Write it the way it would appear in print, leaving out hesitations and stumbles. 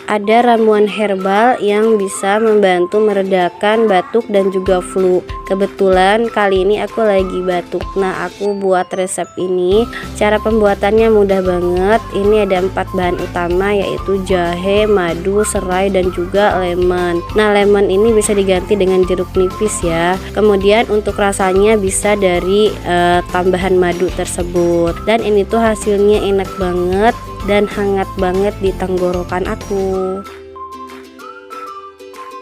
ada ramuan herbal yang bisa membantu meredakan batuk dan juga flu. Kebetulan kali ini aku lagi batuk. Nah, aku buat resep ini. Cara pembuatannya mudah banget. Ini ada 4 bahan utama, yaitu jahe, madu, serai, dan juga lemon. Nah, lemon ini bisa diganti dengan jeruk nipis ya. Kemudian untuk rasanya bisa dari tambahan madu tersebut. Dan ini tuh hasilnya enak banget dan hangat banget di tenggorokan aku.